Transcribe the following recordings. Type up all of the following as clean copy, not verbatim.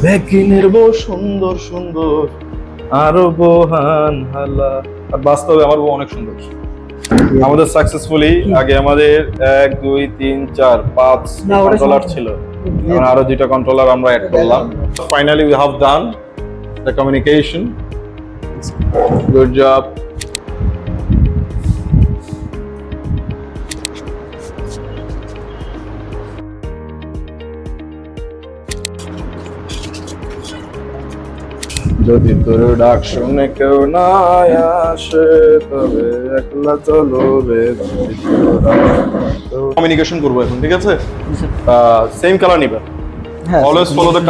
বেকিনের বউ সুন্দর সুন্দর আরো বহান হালা। আর বাস্তবে আমার বউ অনেক সুন্দর। আমাদের সাকসেসফুলি আগে আমাদের 1 2 3 4 5 কন্ট্রোলার ছিল, এখন আরো 2টা কন্ট্রোলার আমরা অ্যাড করলাম। Finally we have done the communication. Good job. যদি তোর ডাক শুনে কেউ না আসে তবে একলা চলো রে। কমিউনিকেশন করবো এখন, ঠিক আছে? সেম কালার নিবে, always follow the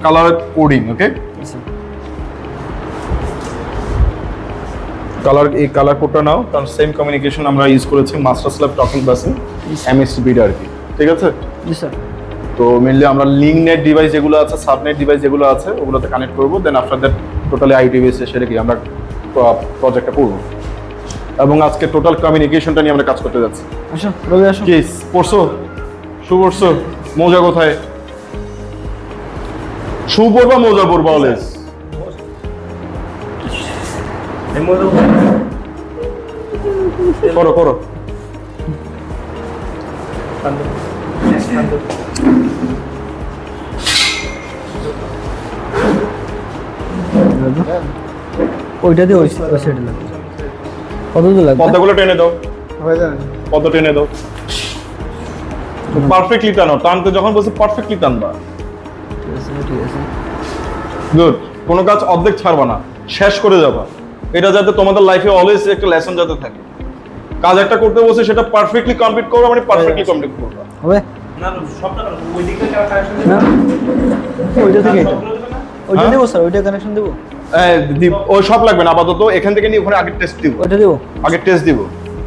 colour coding, okay? এই কালার কোডটা নাও, কারণ সেম কমিউনিকেশন আমরা ইউজ করেছি মাস্টার স্ল্যাব টকিং বাসে এমএসটি বিটা আর কি, ঠিক আছে? জি স্যার। তো মেইনলি আমরা লিঙ্ক নেট ডিভাইস যেগুলো আছে, সাবনেট ডিভাইস যেগুলো আছে ওগুলোতে কানেক্ট করবো, then after that totally IT বেসে সেটা কি আমরা প্রজেক্টটা করবো। এবং আজকে টোটাল কমিউনিকেশনটা নিয়ে আমরা কাজ করতে যাচ্ছি। আসো রবি আসো। কি পড়ছো? শু পড়ছো? মোজা কোথায়? শু পরবা মোজা পরবা অলওয়েজ? করো করো। ওইটা দিয়ে ওই সাইডে লাগবে। কত দূর লাগবে? পর্দাগুলো টেনে দাও, হয়ে যাবে। পর্দা টেনে দাও, পারফেক্টলি টানো। টানতে যখন বলছি পারফেক্টলি টানবা। ঠিক আছে ঠিক আছে। গুড। কোনো কাজ অর্ধেক ছাড়বা না, শেষ করে যাবা। এটা যাতে তোমাদের লাইফে অলওয়েজ একটা লেসন যাতে থাকে। কাজ একটা করতে বলছে সেটা পারফেক্টলি কমপ্লিট করবা, মানে পারফেক্টলি কমপ্লিট করবা। হবে না সবটা ওই দিকে কানেকশন না ওইটা থেকে ওইটা হ্যাঁ? দেবো স্যার, ওইটা কানেকশন দেবো। ওই সব লাগবে না আপাতত, এখান থেকে নিয়ে ওখানে আগে টেস্ট দিব, ওইটা দেবো। আগে টেস্ট দিব।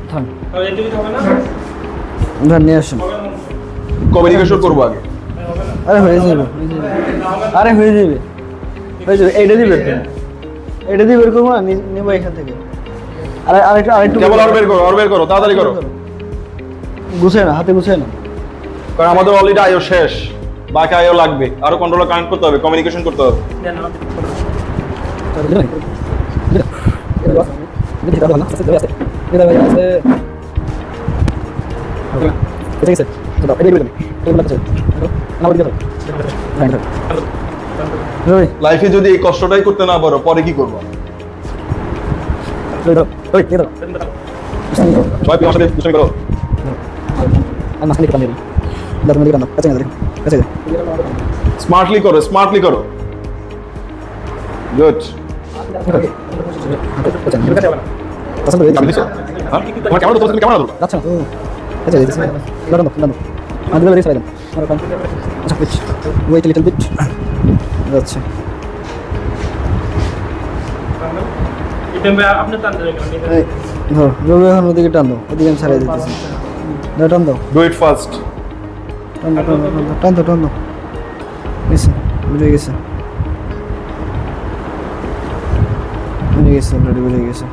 থাম তাহলে এটা হবে না, ধর নিয়ে আসুন। কমিউনিকেশন করবো আগে। আরে হয়ে যাবে, আরে হয়ে যাবে, হয়ে যাবে। এইটা দিয়ে বের করবো, এইটা দিয়ে বের করবো না, নেবো এখান থেকে। আরে আরেকটু কেবল আর বের করো তাড়াতাড়ি করো, গুছায় না, হাতে গুছায় না। কারণ আমাদের অলরেডি আইও শেষ, বাকি আইও লাগবে, আরো কন্ট্রোলার কানেক্ট করতে হবে, কমিউনিকেশন করতে হবে। লাইফে যদি এই কষ্টটাই করতে না পারো পরে কি করবো? সবাই তোমার সাথে দুষ্টামি করো। স্মার্টলি করো, স্মার্টলি করো। গুড। তোমার ক্যামেরা তো তুমি ক্যামেরা ধরো। যাচ্ছে না তো। আচ্ছা দিতেছি। দাঁড়ানো দাঁড়ানো। আমাদের বাড়ি সাইড। আর কাম। আচ্ছা পিচ। Wait little bit. যাচ্ছে। এটা আপনি টান দেবেন কেন? এই ধর, রবি এখন ওদিকে টান দাও। ওদিকে আমি ছাড়াই দিতেছি। দাও টান দাও। Do it fast. টান দাও। গেছে, বুঝে গেছে। অলরেডি বুঝে গেছে।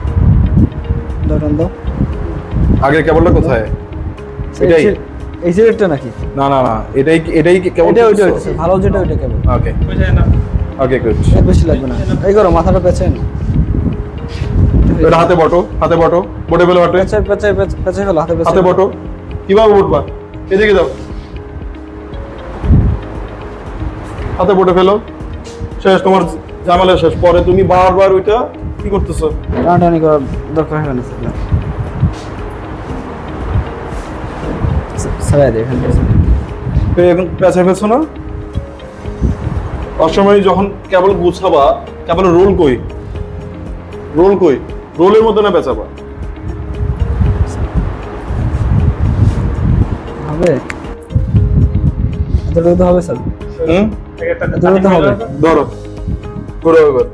দাও টান দাও। আগের কেবলটা কোথায়? এটাই? এই সিলেক্টটা নাকি? না না না, এটাই কেবল। এটা ওইটা ভালো যেটা ওইটা কেবল। ওকে বুঝে না, ওকে গুড। এর বেশি লাগবে না। এই করো মাথাটা পেছায় না। এটা হাতে বটো, বটে ফেলো হাতে। পেছায় ফেলো, হাতে পেছায়। হাতে বটো। কিভাবে উঠবা? এদিকে দাও, হাতে বটে ফেলো। শেষ, তোমার ঝামেলা শেষ। পরে তুমি বারবার ওইটা কি করতেছো? টানাটানি করার দরকার হয় না। ছাড়াই দে এখান থেকে। এখন পেঁচা ফেলছো না? অসময় যখন কেবল গুছাবা, কেবল রোল কই, রোলের মধ্যে না পেঁচাবা। হবে এতটুকু তো হবে স্যার। এতটুকু তো হবে। ধরো ঘুরো এবার।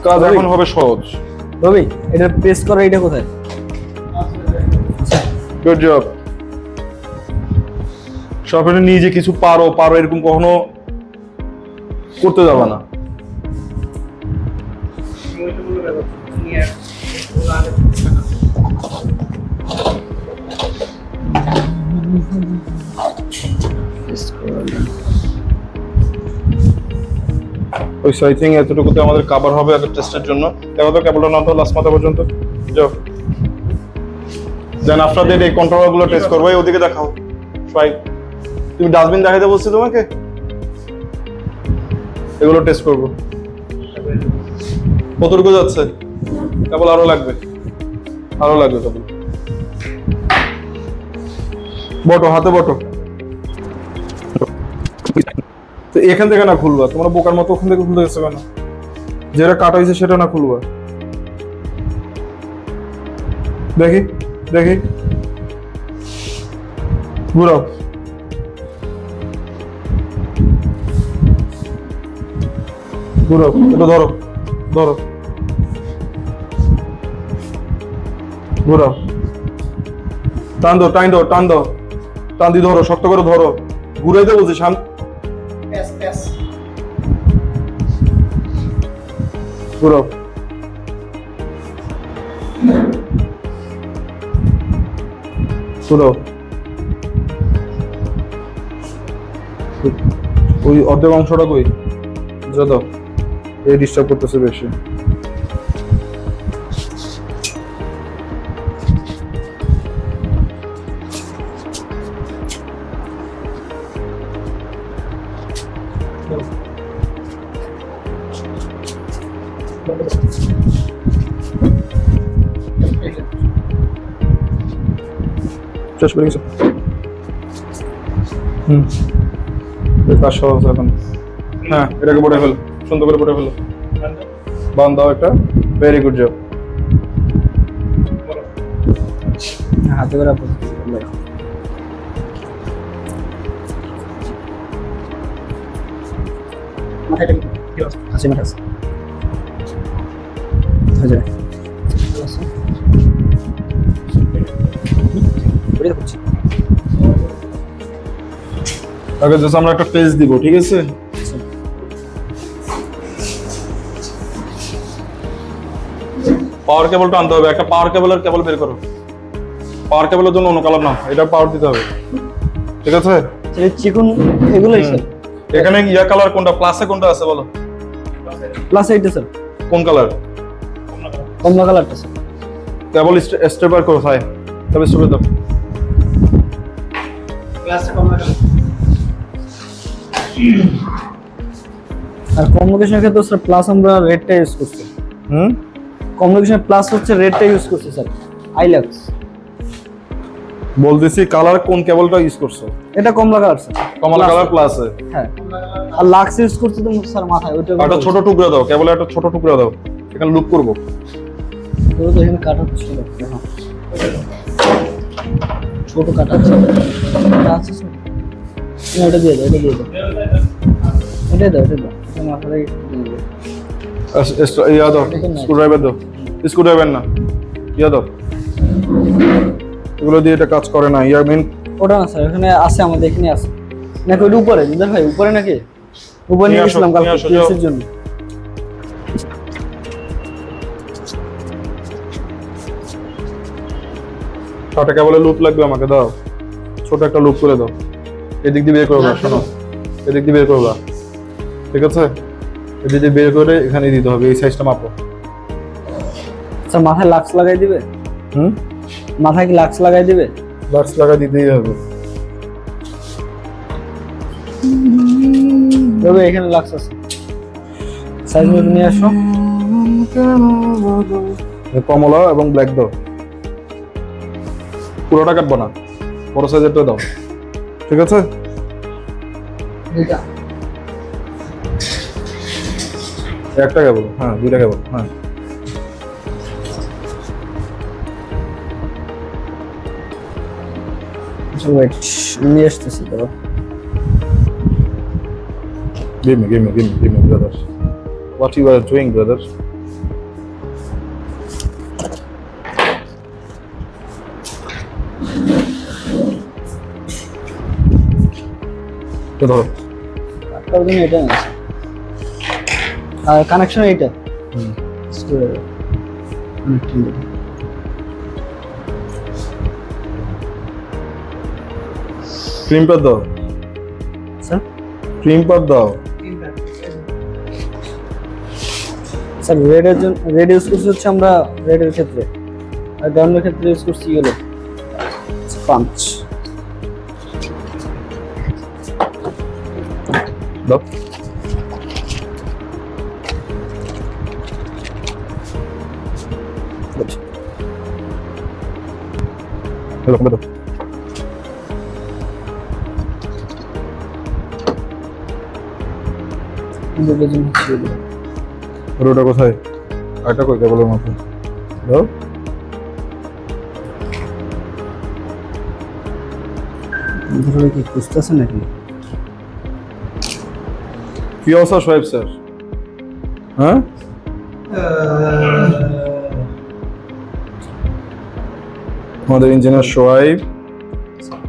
কাজ এখন হবে সহজ। রবি এটা পেস্ট করো, এটা কোথায়? Good job. সবসময় নিজে কিছু পারো এরকম কখনো করতে যাবা না। সো আই থিঙ্ক এতটুকুতে আমাদের কভার হবে আগে টেস্টের জন্য। দেখো তো কেবলটা না তো লাস্ট মাথা পর্যন্ত যাও। দেন আফটার দ্যাট এই কন্ট্রোলারগুলো টেস্ট করবো। এই ওদিকে দেখাও সবাই। তুমি ডাস্টবিন দেখাইতে বলছি তোমাকে, এগুলো টেস্ট করবো। কতটুকু যাচ্ছে? কেবল আরো লাগবে, আরো লাগবে কেবল। বটো, হাতে বটো। তো এখান থেকে না খুলবা, তোমরা বোকার মতো ওখান থেকে খুলতে গেছো কেন? যেটা কাটা হয়েছে সেটা না খুলবা। দেখি দেখি, ঘুরাও। ঘুরাও, এটা ধরো ধরো, ঘুরাও। টান দাও টান দাও টান দাও, টান দিয়ে ধরো, শক্ত করে ধরো। ঘুরাইতে বলছি শান্ত। ঘুরাও। ঘুরাও। ওই অর্ধেক অংশটা কই? যত এই ডিস্টার্ব করতেছে বেশি। শেষ করে গেছে। কাজ সহজ এখন। হ্যাঁ, এটাকে পড়ে ফেল, সুন্দর করে পড়ে ফেলো। বান দাও একটা। Very good job. হাতে করে আছে মাঠে আছে হয়ে যাবে। আগে জাস্ট আমরা একটা পেজ দিব, ঠিক আছে? পাওয়ার কেবলটা আনতে হবে, একটা পাওয়ার কেবলের কেবল বের করো। পাওয়ার কেবলের জন্য অন্য কালার না, এটা পাওয়ার দিতে হবে, ঠিক আছে? চিকন এগুলোই স্যার। এখানে ইয়া কালার কোনটা, প্লাসে কোনটা আছে বলো? প্লাস এইটা স্যার। কোন কালার? কমলা কালারটা স্যার। কেবল স্টেপার করো, হাই তবে স্টেপার দাও। প্লাসে কমলা কালার। আর কমিউনিকেশনের ক্ষেত্রে স্যার প্লাস আমরা রেডটা ইউজ করছি। কমিউনিকেশন প্লাস হচ্ছে রেডটা ইউজ করছি স্যার, আইলাক্স। বলতেছি কালার কোন কেবলটা ইউজ করছো? এটা কমলা কালার স্যার। কমলা কালার প্লাস এ। হ্যাঁ, আর লাক্স ইউজ করছি তো স্যার মাথায় ওইটা। একটা ছোট টুকরা দাও, কেবলের একটা ছোট টুকরা দাও, এখানে লুপ করব। তো এখানে কাটা ছিল, ছোট কাটা ছিল, আছে স্যার। না, এটা দিয়ে দাও, এটা দিয়ে দাও, এটা দাও, এটা দাও, এটা মাথায় দিয়ে দাও। ইয়া দাও, স্ক্রুড্রাইভার দাও। স্ক্রুড্রাইভার না, ইয়া দাও। এগুলো দিয়ে এটা কাজ করে না। ইয়ার মেন ওটা না স্যার, এখানে আছে, আমাদের এখানে আছে নাকি? ওটা উপরে দিদার ভাই, উপরে নাকি? উপরে নিয়ে গেছিলাম কালকে টিএসের জন্য। ছটা কেবলের লুপ লাগবে আমাকে, দাও। ছোট একটা লুপ করে দাও। এদিক দিয়ে বের করবা, শোনো, এদিক দিয়ে বের করবা, ঠিক আছে? এদিক দিয়ে বের করে এখানে দিতে হবে, এই সাইজটা মাপো। স্যার মাথায় লাক্স লাগাই দিবে? মাথায় কি লাক্স লাগাই দিবে? লাক্স লাগা দিতেই হবে। তবে এখানে লাক্স আছে, সাইজ মতো নিয়ে আসো। কমলা এবং ব্ল্যাক দাও, পুরোটা কাটবো না, বড় সাইজেরটা দাও, ঠিক আছে? একটা কেবল, হ্যাঁ, দুইটা কেবল, হ্যাঁ। ওয়েট, নিয়ে আসতেছি তো। Give me, brother. What you are doing, brother? তো ধরো। তার জন্য এটা না, আর কানেকশন এইটা। ক্রিম পাত দাও স্যার, ক্রিম পাত দাও। স্যার রেডের জন্য রেড ইউজ করছি হচ্ছে আমরা রেডের ক্ষেত্রে, আর ডাউনের ক্ষেত্রে ইউজ করছি ইয়েলো পাঞ্চ। দাও। এরকম দাও। রেডের জন্য হচ্ছে ইয়েলো। রোটা কোথায়? আরেকটা কই কেবলের মতো দাও। ধরে কি খুঁজতেছে নাকি? কি অবস্থা সোহেব স্যার? হ্যাঁ, আমাদের ইঞ্জিনিয়ার সোহাইব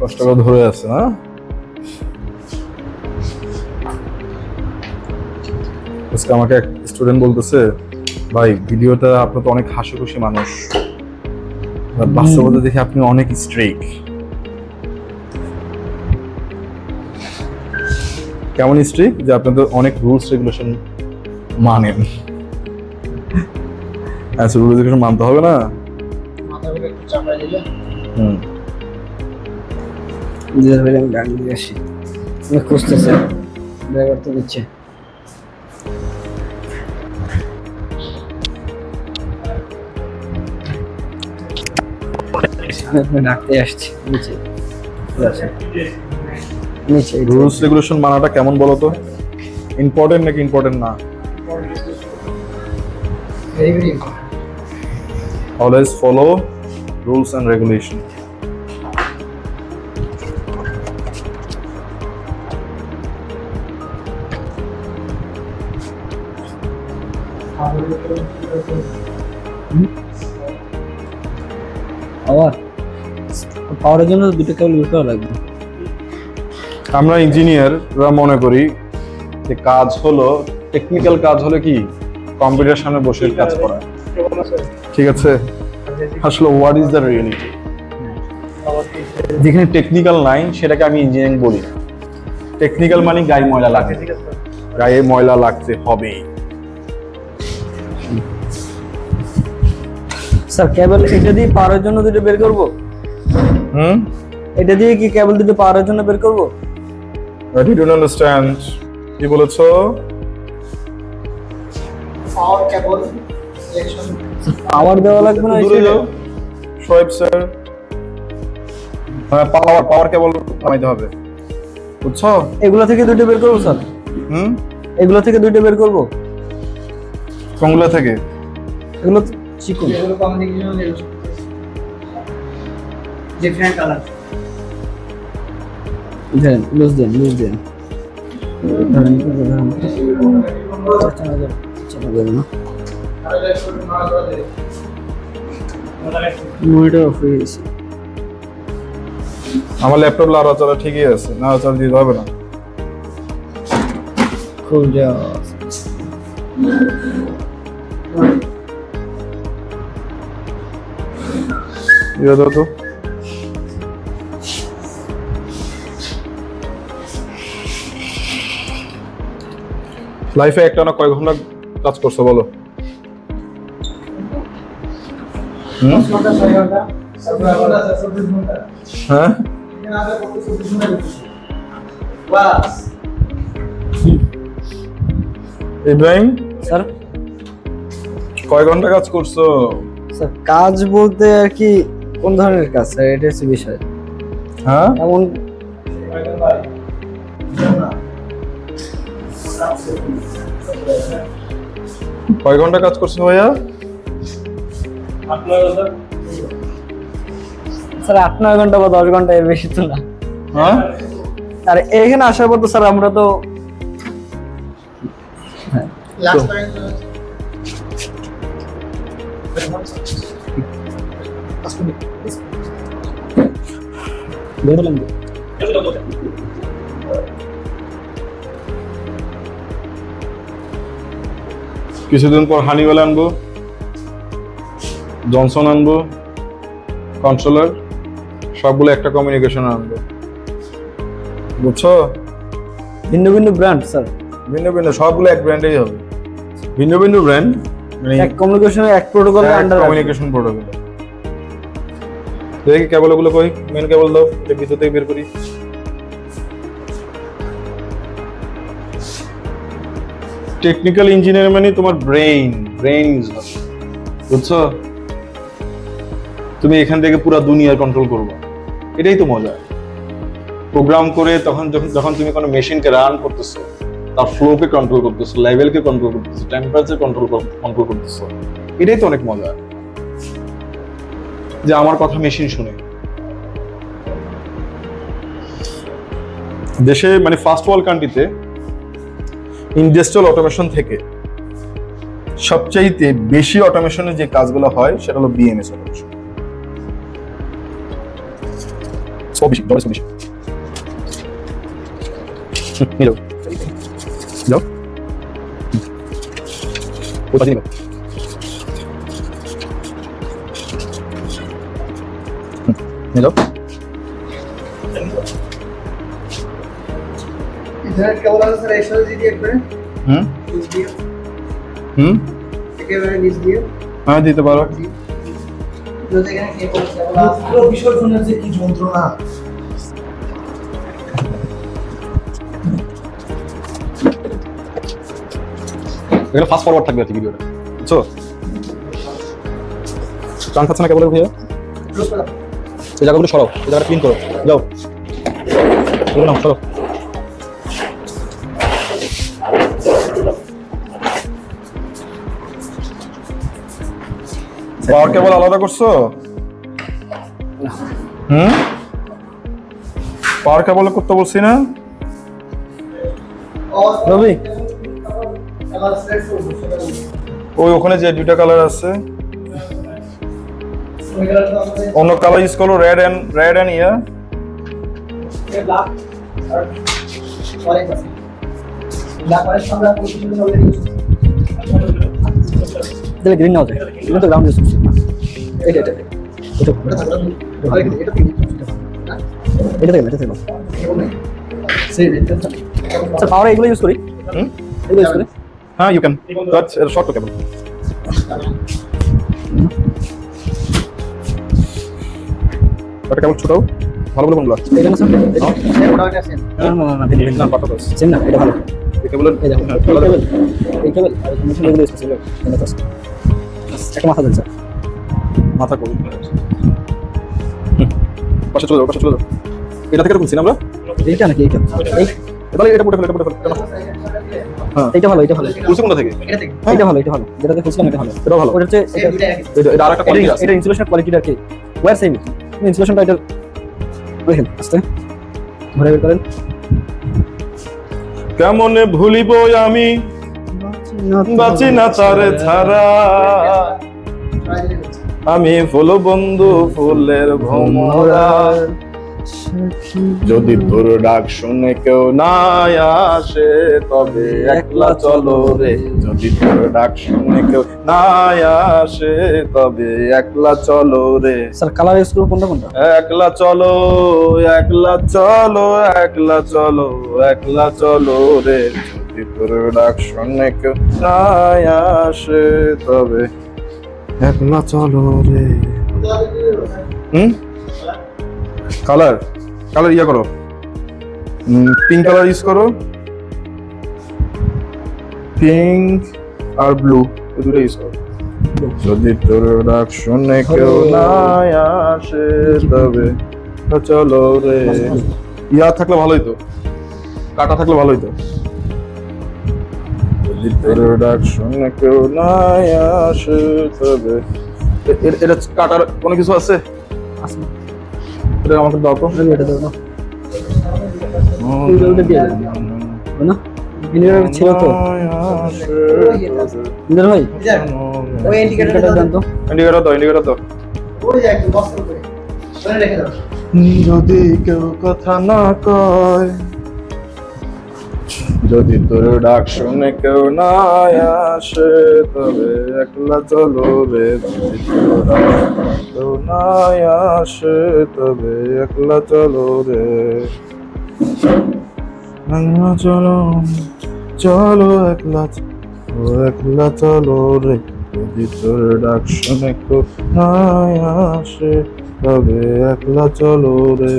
কষ্ট করে ধরে আছে। হ্যাঁ, আজকে আমাকে এক স্টুডেন্ট বলতেছে, ভাই ভিডিওটা আপনি তো অনেক হাসিখুশি মানুষ, আর বাস্তবতা দেখে আপনি অনেক স্ট্রিক। কেমন স্ট্রিক? যে আপনি তো অনেক রুলস রেগুলেশন মানেন। আচ্ছা, রুলস রেগুলেশন মানতে হবে না? হুম, যে ভাই আমি গান দিয়ে আসি, আমি খুঁজতেছে ড্রাইভার তো দিচ্ছে। আমি ডাকতে আসছি নিচে, নিচে রুলস রেগুলেশন মানাটা কেমন বলো তো? ইম্পর্টেন্ট নাকি ইম্পর্টেন্ট না? Always follow rules and regulation. আবার পাওয়ারের জন্য দুটো কেবল ইউজ করা লাগবে। আমরা ইঞ্জিনিয়াররা মনে করি যে কাজ হলো, টেকনিক্যাল কাজ হলো কি কম্পিউটার সামনে বসে কাজ করা, ঠিক আছে? আসলে হোয়াট ইজ দ্য রিয়েলিটি? যেখানে টেকনিক্যাল নাই সেটাকে আমি ইঞ্জিনিয়ারিং বলি না। টেকনিক্যাল মানে গায়ে ময়লা লাগে, গায়ে ময়লা লাগতে হবে। স্যার কেবল এটা দিয়ে পাওয়ারের জন্য দুটো বের করব? হুম, এটা দিয়ে কি কেবল দুটো পাওয়ারের জন্য বের করব? I don't understand. কি বলেছো? পাওয়ার কেবল ইলেকশন পাওয়ার দেওয়া লাগবে না? দূরে যাও সোহেব স্যার। হ্যাঁ, পাওয়ার কেবল নামাইতে হবে, বুঝছো? এগুলো থেকে দুটো বের করব স্যার? হুম, এগুলো থেকে দুটো বের করব? কোনগুলা থেকে? এগুলো তো চিকন। এগুলো কমিউনিকেশন ডিফারেন্ট কালার দেন লুজ দেন ধরেন না মনিটর অফ হয়ে গেছে। আমার ল্যাপটপ লড়াচড়া ঠিকই আছে, নাড়াচড়া দিতে হবে না। খুব যা দিয়ে দাও তো। লাইফে একটা না কয় ঘন্টা কাজ করছো বলো? হুম? হ্যাঁ, ইব্রাহিম স্যার। কয় ঘন্টা কাজ করছো? স্যার কাজ বলতে আর কি কোন ধরনের কাজ স্যার, এটা হচ্ছে বিষয়। হ্যাঁ, এমন কয় ঘন্টা কাজ করছো ভাইয়া? স্যার 8-9 ঘন্টা বা 10 ঘন্টা, এর বেশি তো না। হ্যাঁ, আর এখানে আসার পর তো স্যার আমরা তো লাস্ট টাইম বেরোলাম। কিছুদিন পর হানিওয়েল আনবো, জনসন আনবো, কন্ট্রোলার, সবগুলো একটা কমিউনিকেশন আনবো, বুঝছো? ভিন্ন ভিন্ন ব্র্যান্ড স্যার। ভিন্ন ভিন্ন, সবগুলো এক ব্র্যান্ডেই হবে। ভিন্ন ভিন্ন ব্র্যান্ড মানে এক কমিউনিকেশন এক প্রোটোকলের আন্ডার কমিউনিকেশন প্রোটোকল। দেখি কেবলগুলো কই, মেন কেবল দাও, এটা ভিতর থেকে বের করি। টেকনিক্যাল ইঞ্জিনিয়ার মানে তোমার ব্রেন ইউজ হবে, বুঝছো? তুমি এখান থেকে পুরো দুনিয়া কন্ট্রোল করবে, এটাই তো মজা। প্রোগ্রাম করে যখন তুমি কোনো মেশিনকে রান করতেছো, তার ফ্লোকে কন্ট্রোল করতেছো, লেভেলকে কন্ট্রোল করতেছো, টেম্পারেচার কন্ট্রোল করতেছো, এটাই তো অনেক মজা। যে আমার কথা মেশিন শুনে। দেশে মানে ফার্স্ট ওয়ার্ল্ড কান্ট্রিতে ইন্ডাস্ট্রিয়াল অটোমেশন থেকে সবচাইতে বেশি অটোমেশনের যে কাজগুলো হয় সেটা হলো বিএমএস অটোমেশন। ইথারনেট কেবল আছে স্যার, এক্সট্রা দিয়ে একবারে হুম নিচ দিয়ে হুম একেবারে নিচ দিয়ে হ্যাঁ দিতে পারো। যদি এখানে কেবল আছে পুরো বিসর্জনের যে কি যন্ত্রণা। এখানে ফাস্ট ফরওয়ার্ড থাকবে আর কি ভিডিওটা, বুঝছো? চান্স আছে না কেবল ভাইয়া? এই জায়গাগুলো সরাও, এই জায়গাটা ক্লিন করো, যাও এগুলো নাও, সরো। পাওয়ার কেবল আলাদা করছো? পাওয়ার কেবল করতে বলছি না? রবি আবার সেট করব সেটা ওই ওখানে যে দুইটা কালার আছে, ওই কালারটা আমাদের অন্য কালার ইউজ করো, রেড এন্ড ইয়া। ব্ল্যাক আর অরেঞ্জ আছে। ব্ল্যাক অরেঞ্জ আমরা পজিশন অলরেডি ইউজ তাহলে গ্রিন নাও যায়, এটা তো গ্রাউন্ড ইউজ করছি। এটা এটা এটা থেকে স্যার পাওয়ার এগুলো ইউজ করি, এগুলো ইউজ করি। হ্যাঁ ইউ ক্যান, দ্যাটস এর শর্ট কেবল। এটা কেবল ছোট, ভালো ভালো কোনগুলো? এটা না স্যার, ওটা আছে না পাঠাবো সেম না, এটা ভালো। এই কেবলের এই দেখো এই কেবল আর মেশিন এগুলো ইউজ করছি, এটা তো একটা মাথা দেন স্যার। মাথা কবল পাশে চলে যাও, পাশে চলে যাও। এটা থেকে খুলছি না আমরা? এইটা নাকি এইটা? এই তাহলে এটা পুরো ফেলে, এটা পুরো ফেলে। হ্যাঁ এইটা ভালো, এটা ভালো, খুলছি কোনটা থেকে? এটা থেকে এইটা ভালো, এটা ভালো, যেটাতে খুঁজছিলাম এটা ভালো। এটা ভালো। ওটা হচ্ছে এই দুটো একই এটা আরেকটা কোয়ালিটি আছে। এটা ইনসুলেশন কোয়ালিটিটা কি ওয়্যার সেম, ইনসুলেশনটা এটা দেখেন আস্তে ঘুরে বের করেন। কেমনে ভুলিব আমি বাঁচি না তারে ছাড়া, আমি ফুল বন্ধু ফুলের ভোমরা, যদি তোর ডাক শুনে কেউ না আসে তবে একলা চলো রে, যদি তোর ডাক শুনে কেউ না আসে তবে একলা চলো রে, স্যার কালার ইউজ করব কোনটা কোনটা? একলা চলো, একলা চলো, একলা চলো, একলা চলো রে, যদি তোর ডাক শুনে কেউ না আসে তবে একলা চলো রে। কালার ইয়া করো, পিঙ্ক কালার ইউজ করো, পিঙ্ক আর ব্লু এই দুটো ইউজ করো। যদি তোর ডাক শুনে কেউ না আসে তবে চলো রে। ইয়া থাকলে ভালোই তো, কাটা থাকলে ভালোই তো। যদি তোর ডাক শুনে কেউ না আসে তবে এটা কাটার কোনো কিছু আছে? আসলে এটা আমাকে দাও তো। এটা দাও না, ওটা দিয়ে দাও না, ইন্ডিকেটর ছিল তো ইন্দ্র ভাই, ওই ইন্ডিকেটরটা ইন্ডিকেটর দেন তো। ইন্ডিকেটর দাও। ওই যে একদম বক্স করে ধরে রেখে দাও। যদি কেউ কথা না কয়, যদি তোর ডাক শুনে কেউ না আসে তবে একলা চলো রে, যদি তোর ডাক কেউ না আসে তবে একলা চলো রে, একলা চলো, চলো একলা, একলা চলো রে, যদি তোর ডাক শুনে খুব নাই আসে তবে একলা চলো রে।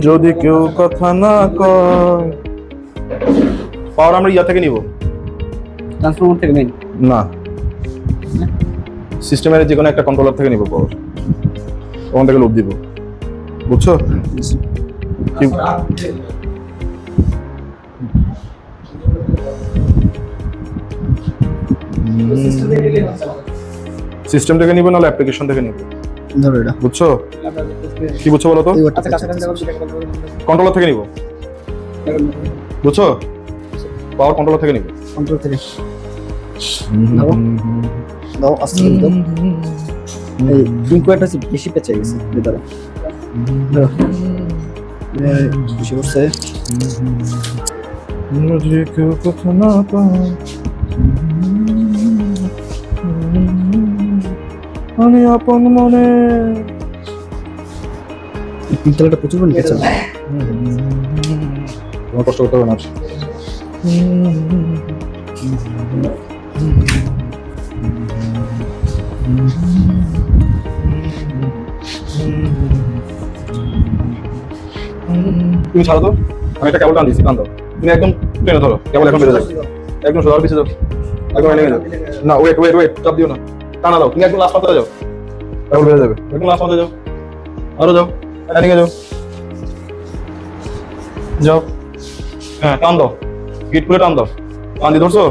যদি কেউ কথা না কয়। পাওয়ার আমরা ইয়া থেকে নিব ট্রান্সফরমার থেকে নেই না, সিস্টেমের যে কোনো একটা কন্ট্রোলার থেকে নিব পাওয়ার, ওখান থেকে লোড দিব, বুঝছো? কি সিস্টেম থেকে নিব নাহলে অ্যাপ্লিকেশন থেকে নিব, ধরো এটা বুঝছো? কি বুঝছো বলো তো? আচ্ছা কাছাকাছি কন্ট্রোলার থেকে নিব, বুঝছো? পাওয়ার কন্ট্রোলার থেকে নিব। কন্ট্রোল থেকে দাও আস্তে করে দাও। এই ইনকুয়েটার বেশি পেঁচে গেছে ভিতরে, বেশি করছে। যদি কেউ কথা না কয় আমি আপন মনে। পিতলটা প্রচুর পরিমাণে পেঁচে তোমার কষ্ট করতে হবে না। তুমি ছাড়ো তো, আমি একটা কেবল টান দিচ্ছি, টান দাও। তুমি একদম টেনে ধরো, কেবল এখন বেড়ে যাও, একদম সোজা পিছিয়ে যাও, একদম নেমে যাও। না ওয়েট ওয়েট ওয়েট, চাপ দিও না, টানা দাও। তুমি একদম লাস্ট পাতায় যাও, কেবল বেড়ে যাবে। একদম লাস্ট পাতায় যাও, আরো যাও, এদিকে যাও, যাও। হ্যাঁ টান দাও, গিট খুলে টান দাও। টান দিয়ে ধরছো,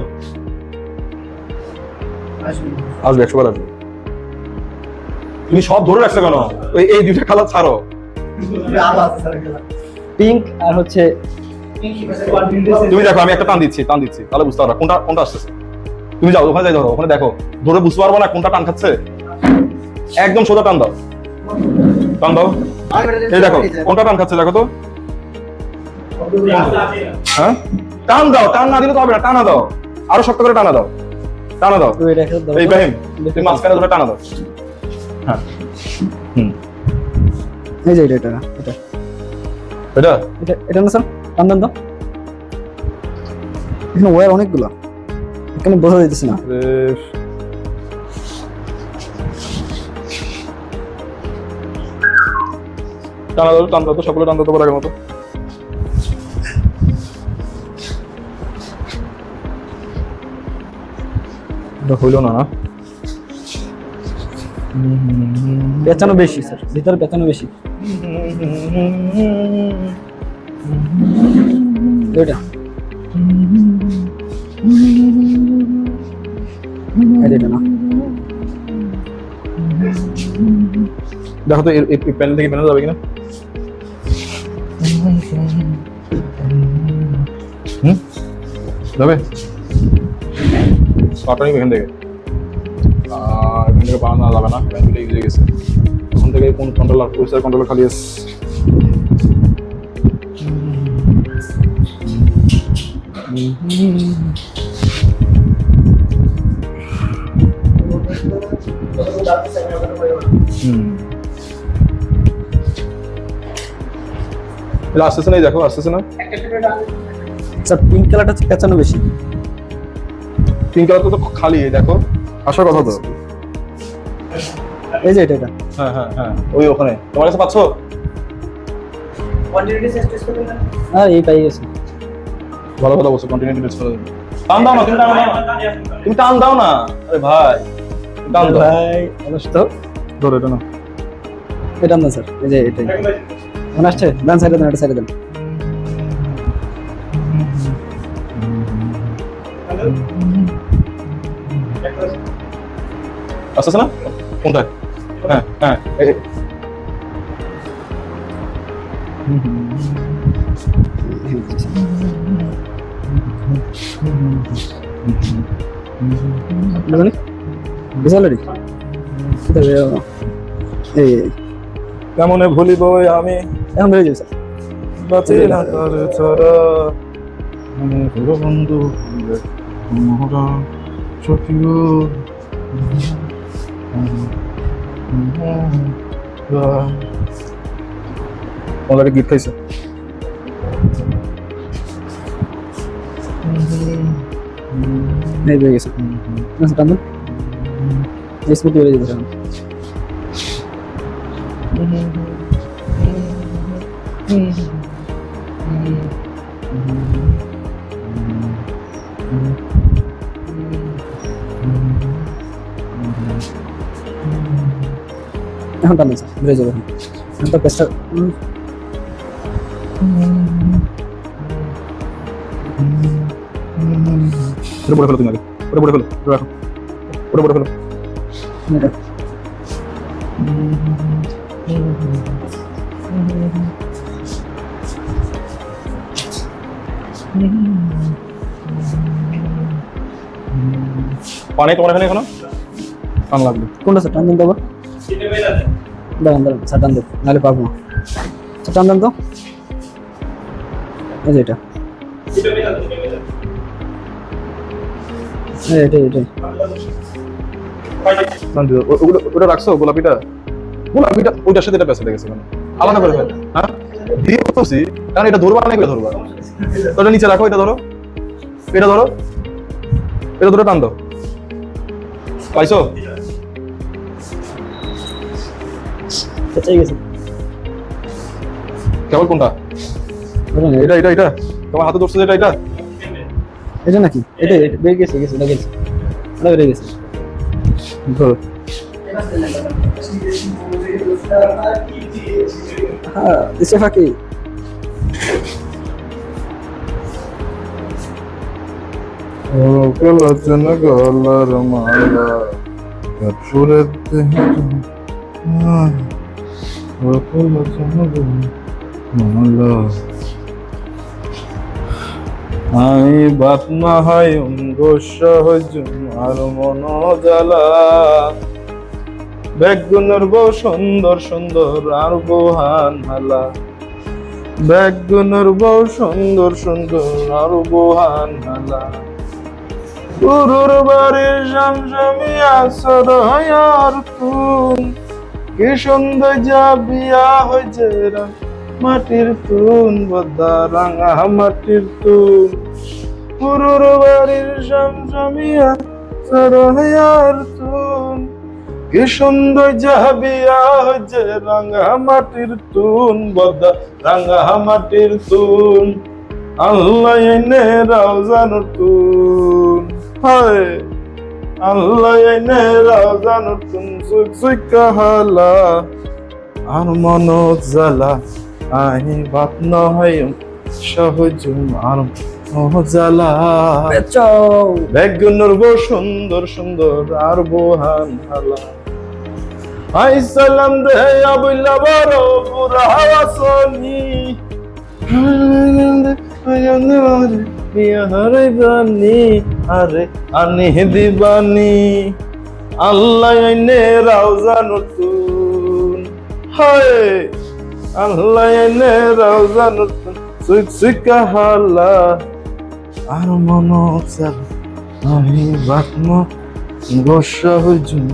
আসবে 100 বার আসবে। তুমি সব ধরে রাখছো কেন? এই দুইটা কালার ছাড়ো। পিঙ্ক আর হচ্ছে তুমি দেখো আমি একটা টান দিচ্ছি, তাহলে বুঝতে পারবা কোনটা কোনটা আসছে। তুমি যাও ওখানে যাই, ধরো ওখানে দেখো, ধরে বুঝতে পারবো না কোনটা টান খাচ্ছে। একদম সোজা টান দাও, টান দাও। এই দেখো কোনটা টান খাচ্ছে, দেখো তো। হ্যাঁ টান দাও, টান না দিলে তো হবে না, টানা দাও, আরো শক্ত করে টানা দাও, টানা দাও। তো এটা একটা দাও। এই ইব্রাহিম তুমি মাঝখানে ধরে টানা দাও। হ্যাঁ এই যে এটা এটা এটা এটা এটা এটা না স্যার, টান দাও। এখানে ওয়্যার অনেকগুলো, এখানে বোঝা যাইতেছে না। টানা দাও, টান দাও তো, সকলে টান দাও তো আগের মতো। এটা হইলো না, না পেঁচানো বেশি স্যার, ভিতরে পেঁচানো বেশি। এটা এটা না, দেখো তো এই প্যানেল থেকে প্যানেল যাবে কিনা। যাবে কাটানি এখান থেকে, এখান থেকে বানানো যাবে না, প্যানেলটা ইউজ হয়ে গেছে। ওখান থেকে কোন কন্ট্রোলার, প্রসেসর কন্ট্রোলার খালি আছে। এটা আসতেছে না, এই দেখো আসতেছে না। স্যার পিঙ্ক কালারটা হচ্ছে পেঁচানো বেশি। পিঙ্ক কালার তো খালি, এই দেখো আসার কথা তো। এই যে এটা এটা হ্যাঁ হ্যাঁ হ্যাঁ, ওই ওখানে তোমার কাছে পাচ্ছ। আর এই পাই গেছে। ভালো কথা বলছো, কন্টিনিউটি টেস্ট করে টান দাও না, তুমি টান দাও না, তুমি টান দাও না। আরে ভাই টান দাও ভাই অবশ্য ধরো এটা না। এটা না স্যার, এই যে এটাই মনে আসছে। ডান সাইডে দেন, এটা সাইডে দেন। আসতেছে না কোনটায়? হ্যাঁ হ্যাঁ এই মানে বুঝালি এই কেমনে ভুলিব আমি এখন হয়ে যাবে স্যার। বাঁচি না তার ছাড়া, মনে হলো বন্ধু মোরা সখিও। ওনারা গীত খাইছে। এই হয়ে গেছে আচ্ছা টান স্পিড বেড়ে যাবে এখন এখন টান দিচ্ছে বেড়ে যাবে এখন তো পেস্টার ওটা পড়ে ফেলো তুমি আগে ওটা পড়ে ফেলো ওটা রাখো ওটা পড়ে ফেলো পানি তোমার এখানে এখনো টান লাগবে কোনটা স্যার টান দেন তো আবার দাঁড়ান দাঁড়ান স্যার টান দেন নাহলে পারবো না স্যার টান দেন তো এই যে এটা এটাই টান দিও ওটা রাখছো গোলাপিটা ওইটার সাথে এটা পেছাতে গেছে মানে আলাদা করে ফেল হ্যাঁ দিয়ে বলছি কারণ এটা ধরবা না করে ধরবা তো এটা নিচে রাখো এটা ধরো এটা ধরে টান দাও পাইছো পেঁচাই গেছে কেবল কোনটা এটা তোমার হাতে ধরছো যেটা এটা এটা নাকি এটা বেরিয়ে গেছে এটা গেছে এটা বেরিয়ে গেছে ধরো হ্যাঁ দিছে ফাঁকি লোচন গলার মালা সুরের মালা আমি বাতমা হয় সহজ আর মন জ্বালা বেগুনের বউ সুন্দর সুন্দর আর বহান হালা বেগুনের বউ সুন্দর সুন্দর আর বহান হালা গুরুর বাড়ির শামশামিয়া সরয়ার তুন কি সুন্দর যা বিয়া হয়েছে মাটির তুন বদা রাঙা মাটির তুন গুরুর বাড়ির শামশামিয়া সরয়ার তুন কি সুন্দর যা বিয়া হয়েছে রাঙা মাটির তুন বদা রাঙা মাটির তুন আল্লাহ এনে রাউজানুর তুন হায় আল্লাহ এনে রাউজানুর তুন সুখ সুখ কাহালা আর মন জ্বালা আহি বাপ নয় সহজ আর মন জ্বালা বেগুনের বউ সুন্দর সুন্দর আর বহান হালা আই সালাম দে আবুল্লা বড় পুরা হাওয়াসনি আরে আনি দিবানি আল্লাহ এনে রাউজানুর তুন হায় আল্লাহ এনে রাউজানুর তুন সুখ সুখ কাহালা আর মন চাল আমি বাতম গোসা হইজুম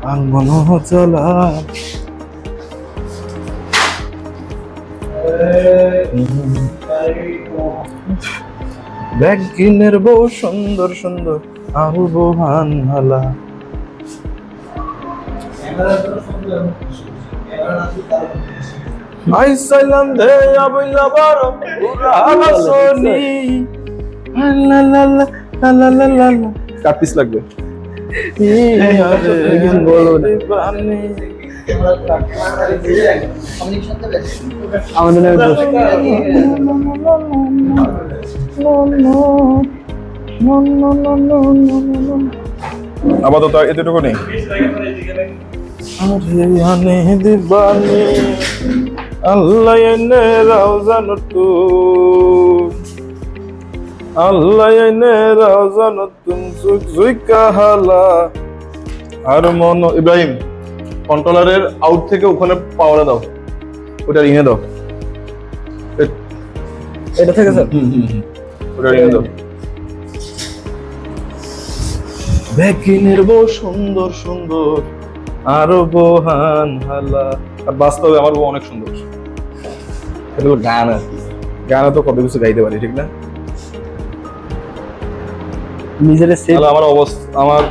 আর মন চালা বেগিনের বউ সুন্দর সুন্দর আর বহান হালা আই সালাম দে আবুল্লা বড় পুরা হাওয়াসনি লা লা লা লা লা লা লা কাট পিস লাগবে বলো না আমাদের আপাতত এতটুকু নেই আরে দিবানি আল্লাহ এনে রাউজানুর তুন আল্লাহ এনে রাউজানুর তুন সুখ সুখ কাহালা আর মন ইব্রাহিম কন্ট্রোলারের আউট থেকে ওখানে পাওয়ারে দাও ওটা রিঙে দাও এটা থেকে স্যার ওটা রিঙে দাও বেগিনের বউ সুন্দর সুন্দর আরো বহান হালা আর বাস্তবে আমার বউ অনেক সুন্দর এগুলো গান আর কি গানে তো কত কিছু গাইতে পারি ঠিক না নিজের সেফ তাহলে আমার অবস্থা, আমার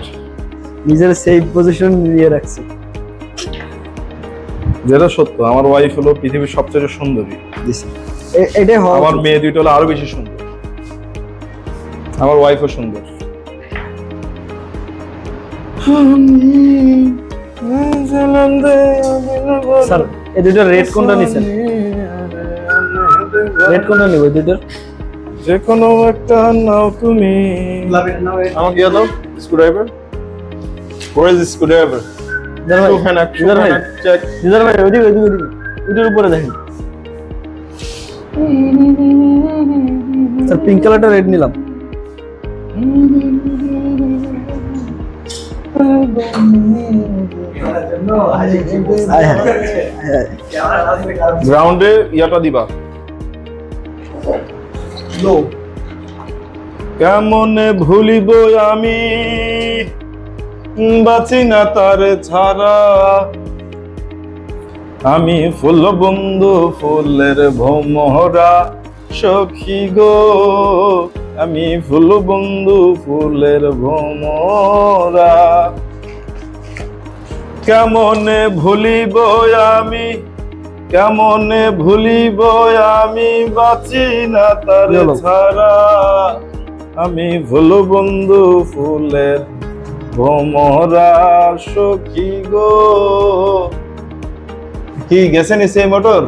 নিজের সেফ পজিশন নিয়ে রাখছে। যেটা সত্য, আমার ওয়াইফ হলো পৃথিবীর সবচেয়ে সুন্দরী। এটাই হওয়া আমার উচিত। মেয়ে দুটো হলো আরো বেশি সুন্দর। আমার ওয়াইফও সুন্দর। স্যার এই দুটো রেড কোনটা নিছেন? রেড কোনটা নিব এই দুটোর? যে কোনো একটা নাও তুমি। আমাকে ইয়ে দাও, screwdriver. Where is the screwdriver? দিদার ভাই, দিদার ভাই, Check. দিদার ভাই ওইদিকে ওইদিকে ওইদিকে ওইটার উপরে দেখেন। স্যার পিঙ্ক কালারটা রেড নিলাম। আয় হায়, আয় হায়। গ্রাউন্ডে ইয়াটা দিবা। কেমনে ভুলিব আমি, বাঁচি না তার ছাড়া। আমি ফুল বন্ধু ফুলের ভোমরা সখী গো, আমি ফুল বন্ধু ফুলের ভোমরা। কেমনে ভুলিব আমি, কেমনে ভুলিব আমি, বাঁচি না তার চলো। ছাড়া। আমি ফুল বন্ধু ফুলের ভোমরা সখী গো। কি গেছেন এসে মোটর?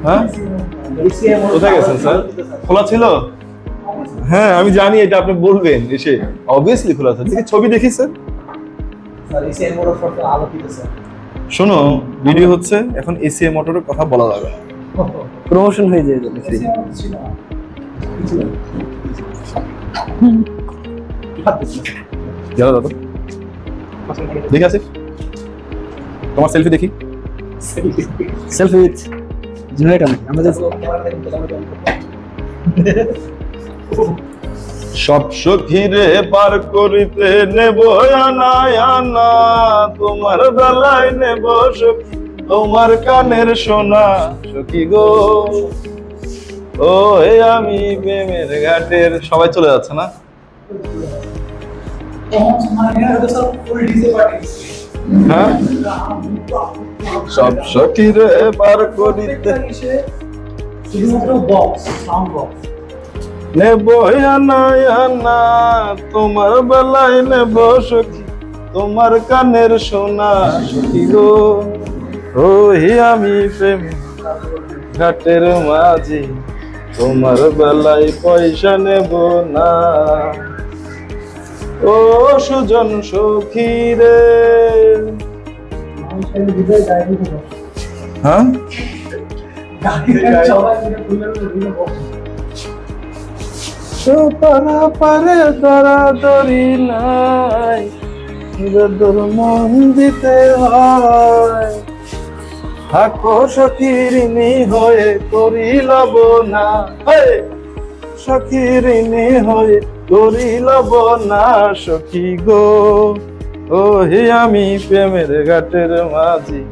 হ্যাঁ, কোথায় গেছেন স্যার? খোলা ছিল? হ্যাঁ আমি জানি, এটা আপনি বলবেন এসে। অবভিয়াসলি খোলা আছে। দেখি ছবি দেখি স্যার। শোনো, ভিডিও হচ্ছে এখন, এসিএ মোটরের কথা বলা যাবে না। প্রমোশন হয়ে যায় তাহলে free। যারা দাদা দেখি আসিফ, তোমার সেলফি দেখি। সেলফি উইথ জুনাইট আমাদের সব সখীরে পার করিতে নেব আনা আনা, তোমার বেলায় নেব সখী তোমার কানের সোনা সখী গো। ও হে আমি প্রেমের ঘাটের, সবাই চলে যাচ্ছে না? হ্যাঁ, সব সখীরে পার করিতে নেব আনা আনা, তোমার বেলায় নেব সখী তোমার কানের সোনা সখী গো। ও হে আমি প্রেম ঘাটের মাঝি, তোমার বেলায় পয়সা নেব না। ও সুজন সখী রে। হ্যাঁ, পারা পারে দরাদরি নাই, তোর মন দিতে হয়। থাকো সখীরিনী হয়ে করিলাব না, সখীরিনী হয়ে করিলাব না সখী গো। ও হে আমি প্রেমের ঘাটের মাঝি,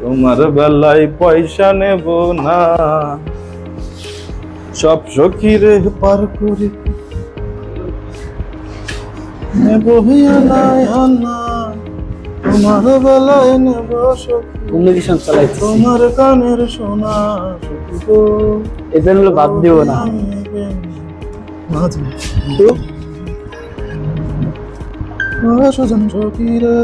তোমার বেলায় পয়সা নেব না। সব সখীরে পার করি নেব আনা আনা, তোমার বেলায় নেব সখী কমিউনিকেশন চালাইছি। তোমার কানের সোনা সখী গো। এদের হলো বাদ দিব না। সুজন সখী রে।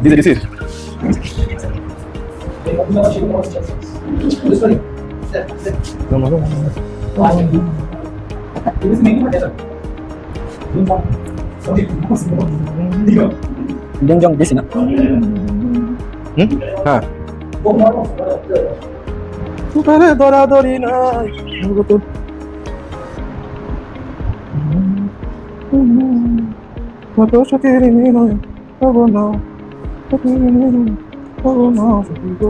দিদি দিছিস? ডিংজং দিছি না। হ্যাঁ, দরাদরি নাই কত সখীর নয় হব না, হব না সখী গো।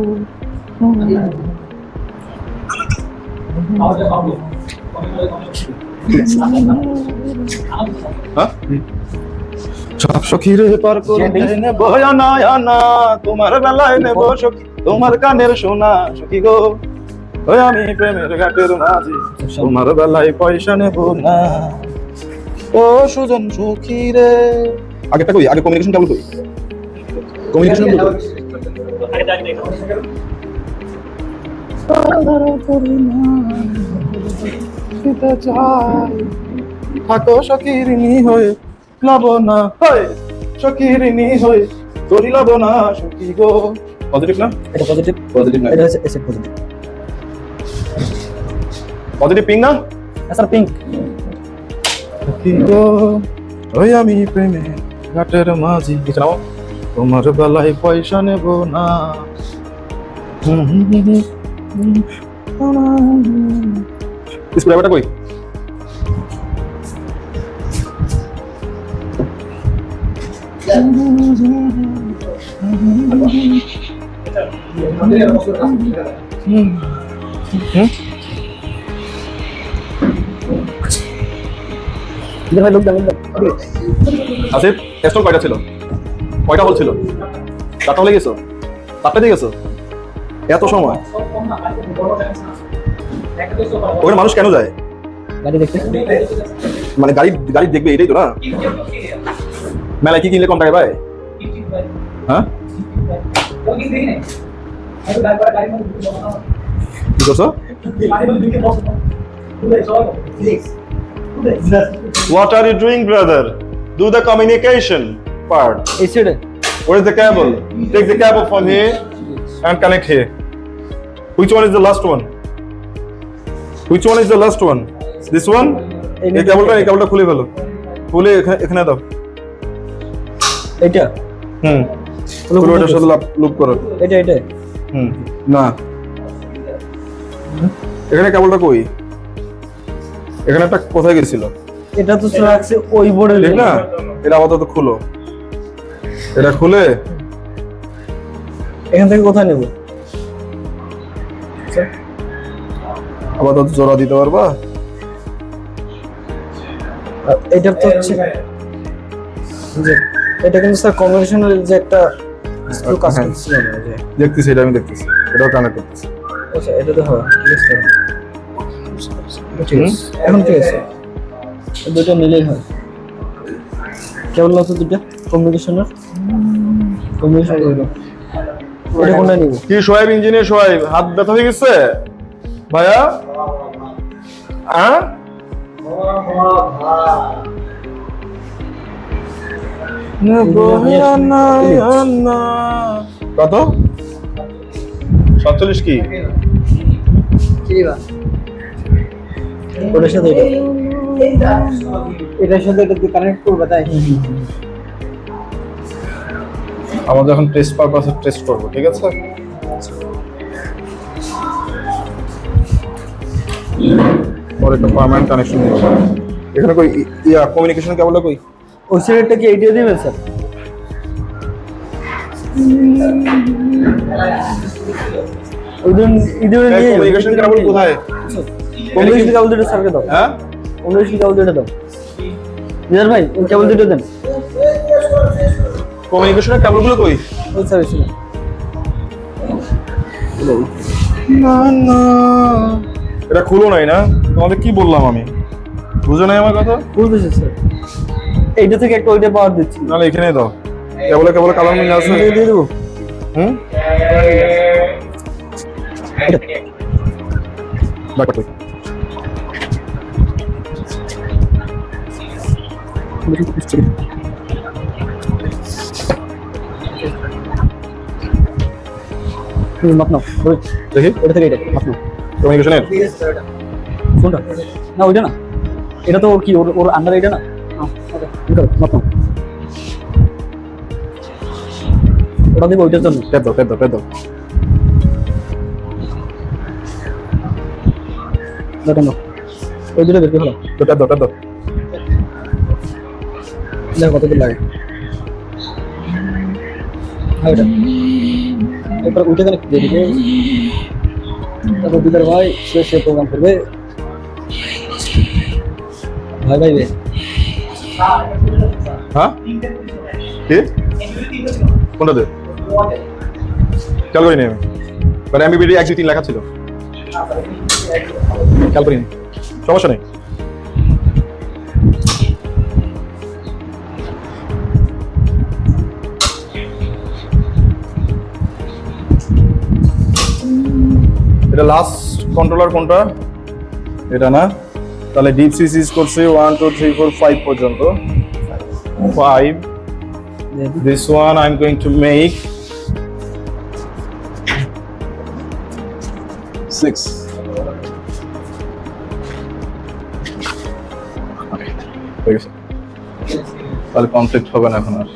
হ্যাঁ সব সখী রে পার করে নেব না তোমার বেলায় নেব সখী তোমার কানের সোনা সখী গো ওই আমি প্রেমের ঘাটের মাঝি তোমার বেলায় পয়সা নেব না ও সুজন সখী রে আগেটা কই আগে কমিউনিকেশন কেবল কই কমিউনিকেশন কেবল আগে যাই দেখো থাকো সখীরিনী হয়ে লবনা হয় সখীরিনী হয়ে তোরি লবনা সখী গো পজিটিভ না এটা পজিটিভ পজিটিভ না এটা হচ্ছে এসে পজিটিভ পজিটিভ পিং না স্যার পিঙ্ক সখী গো ওই আমি প্রেমে ঘাটের মাঝি কিছু নাও তোমার বেলায় পয়সা নেব না স্প্রেটা কই ভাই লোক দাম আসিফ টেস্টল কয়টা ছিল কয়টা হল ছিল 4টা হলে গেছো 4টা দিয়ে গেছো এত সময় ওখানে মানুষ কেন যায় গাড়ি দেখতে মানে গাড়ি গাড়ি দেখবে এটাই তো না মেলায় কি কিনলে কম টাকা পায় হ্যাঁ কি করছো What are you doing, brother? Do the communication part. এই সাইডে Where is the cable? Take the cable from here and connect here. Which one is the last one? Which one is the last one? This one? এই কেবলটা খুলে ফেলো খুলে এখানে দাও এটা খুলে ওটার সাথে লুপ করো এটা না এখানে কেবলটা কই এখানে একটা কোথায় গেছিল এটা তো রাখছে ওই বোর্ডে ঠিক না এটা আপাতত খুলো এটা খুলে এখান থেকে কোথায় নেব আপাতত জোড়া দিতে পারবা এটা তো হচ্ছে যে এটা কিন্তু স্যার কমিউনিকেশনের যে একটা স্ক্রু কাজ করছিল না যে দেখতেছি এটা আমি দেখতেছি এটাও কানেক্ট করতেছি আচ্ছা এটা তো হবে ঠিক আছে এখন ঠিক আছে দুটো নিলেই হয় কেবল না তো দুটো কমিউনিকেশনের কমিউনিকেশন করবো এটা কোনটা নিব কি সোহেব ইঞ্জিনিয়ার সোহেব হাত ব্যথা হয়ে গেছে ভাইয়া হ্যাঁ কত 47 কি ওটার সাথে এটার সাথে এটা কানেক্ট করবে তাই আমাদের এখন টেস্ট পারপাসে টেস্ট করবো ঠিক আছে পরে একটা পার্মানেন্ট কানেকশন দিব এখানে কই ইয়া কমিউনিকেশন কেবলটা কই ওই সাইডটা কি এইটা দিবেন স্যার ওইদিন ইদিন নিয়ে কমিউনিকেশন কেবল কোথায় কমিউনিকেশন কেবল দুটো স্যারকে দাও হ্যাঁ কমিউনিকেশন কেবল দুটো দাও নিজার ভাই ওই কেবল দুটো দেন কমিউনিকেশনের কেবলগুলো কই ওই স্যার ছিল না না এটা খুলো নাই না তোমাদের কি বললাম আমি বুঝো নাই আমার কথা বুঝতেছি স্যার এইটা থেকে একটা ওইটা পাওয়ার দিচ্ছি নাহলে এখানে দাও কেবল কালার মিল আছে দিয়ে দেবো হুম ব্যাপার কই মাপ নাও ওই দেখি ওটা থেকে এটা মাপ নাও কমিউনিকেশনের কোনটা না ওইটা না এটা তো ওর কি ওর আন্ডার এটা না মাপ নাও ওটা দেবো ওইটার জন্য টেপ দাও দেখো না ওই দুটো বের করে হলো টেপ দাও দেখো কত দূর লাগে হ্যাঁ ওটা এরপর উঠে গেলে দিয়ে দিবে তারপর দিদার ভাই সে প্রোগ্রাম করবে ভয় পাইবে। হ্যাঁ কি কোনটাতে খেয়াল করিনি আমি, মানে এমবিবিডি 1 2 3 লেখা ছিল, খেয়াল করিনি, সমস্যা নেই। এটা লাস্ট কন্ট্রোলার কোনটা? এটা না, তাহলে ডিপ সিস ইউজ করছে 1 2 3 4 5 পর্যন্ত। 5 this one I'm going to make 6. ঠিক আছে, তাহলে কনফ্লিক্ট হবে না এখন আর।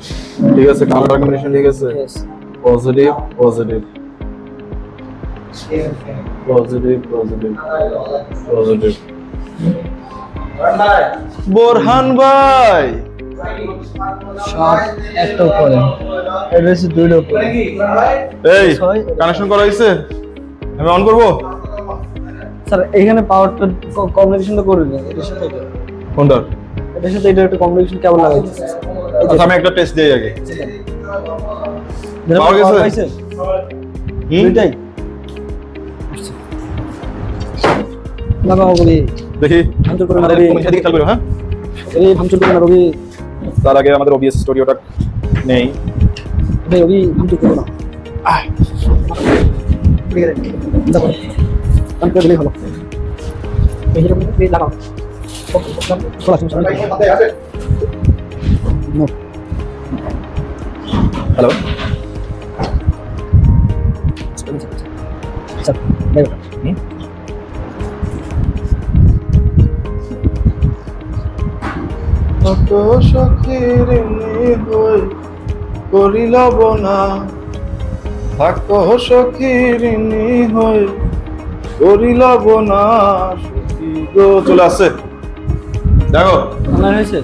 ঠিক আছে, কালার কম্বিনেশন ঠিক আছে, positive positive positive positive positive. Borhan ভাই সব একটা উপরে, এটা হচ্ছে দুইটা উপরে। এই ছয়। কানেকশন করা হয়েছে, আমি অন করব। স্যার এখানে পাওয়ারটা কমিউনিকেশনটা করে দিন এটার সাথে এটা। কোনটা? এটার সাথে এটা একটা কমিউনিকেশন কেবল লাগাইছে। আচ্ছা আমি একটা টেস্ট দিই আগে। পাওয়া গেছে? পাইছে হুম? দুইটাই লাগাও বলি। দেখি ভাঙচুর করে আমাদের রবি। কমেন্ট দিকে খেয়াল করো। হ্যাঁ, এই ভাঙচুর করে না রবি, তার আগে আমাদের ওবিএস স্টুডিওটা নেই। ভাই রবি ভাঙচুর করে না। দেখো আমি করে দিলেই হলো। এইরকম করে লাগাও। খোলা সমস্যা নেই। নো হ্যালো, স্যার দেখো কত সখীর হই করিল বনা, থাক সখীর হই করিল বনা, সখী গো। চলে আসছে, দেখো আমার হয়েছে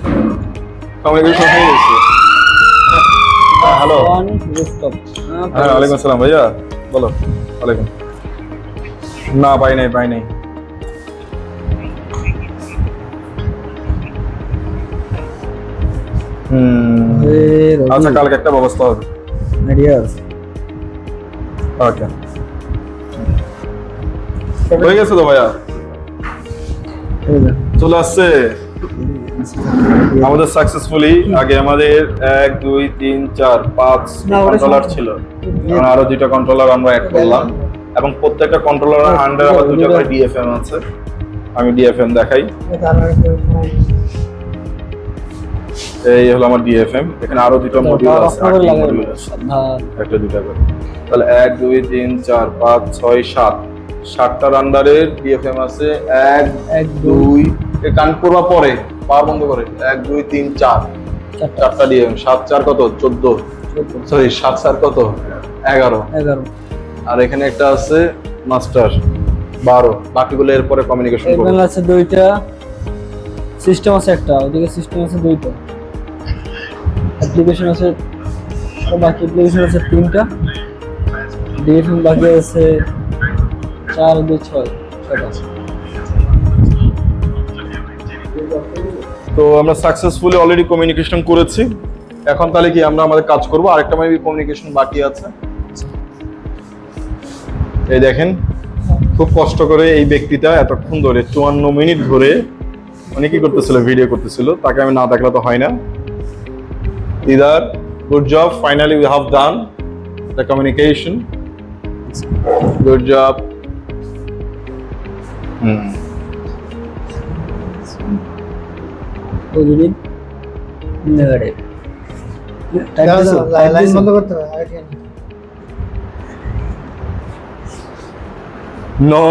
কমিউনিকেশন হয়ে গেছে। Hello, on rooftop. হ্যাঁ ওয়ালাইকুম আসসালাম ভাইয়া, বলো। ওয়ালাইকুম। না পাই নাই। আচ্ছা কালকে একটা ব্যবস্থা হবে। আইডিয়াস ওকে, হয়ে গেছে তো ভাইয়া, চলে আসছে আমাদের সাকসেসফুলি। আগে আমাদের 1 2 3 4 5 কন্ট্রোলার ছিল, এখন আরো 2টা কন্ট্রোলার আমরা অ্যাড করলাম, এবং প্রত্যেকটা কন্ট্রোলারের আন্ডারে আবার 2টা করে ডিএফএম আছে। আমি ডিএফএম দেখাই, এই হলো আমার ডিএফএম। এখানে আরো 2টা মডিউল আছে, 8টা মডিউল আছে, একটা 2টা করে। তাহলে 1 2 3 4 5 6 7 7টার আন্ডারের ডিএফএম আছে। 1 2 এ কান করবা পরে পাওয়ার বন্ধ করে 1 2 3 4 চারটা ডিএফএম। 7 4 কত 14, সরি 7 4 কত 11। আর এখানে একটা আছে মাস্টার 12, বাকিগুলো এরপরে কমিউনিকেশন করবে। এখানে আছে দুইটা সিস্টেম আছে, একটা ওদিকে সিস্টেম আছে দুইটা, অ্যাপ্লিকেশন আছে, বাকি অ্যাপ্লিকেশন আছে 3টা, ডিএফএম বাকি আছে 4 2 6 6টা। তো আমরা সাকসেসফুলি অলরেডি কমিউনিকেশন করেছি। এখন তাহলে কি আমরা আমাদের কাজ করব, আরেকটা মেবি কমিউনিকেশন বাকি আছে। এই দেখেন, খুব কষ্ট করে এই ব্যক্তিটা এতক্ষণ ধরে 54 মিনিট ধরে উনি কি করতেছিল, ভিডিও করতেছিল। তাকে আমি না দেখলে তো হয় না। Didar, good job, finally we have done the communication, good job. Positive negative line বন্ধ করতে হবে। No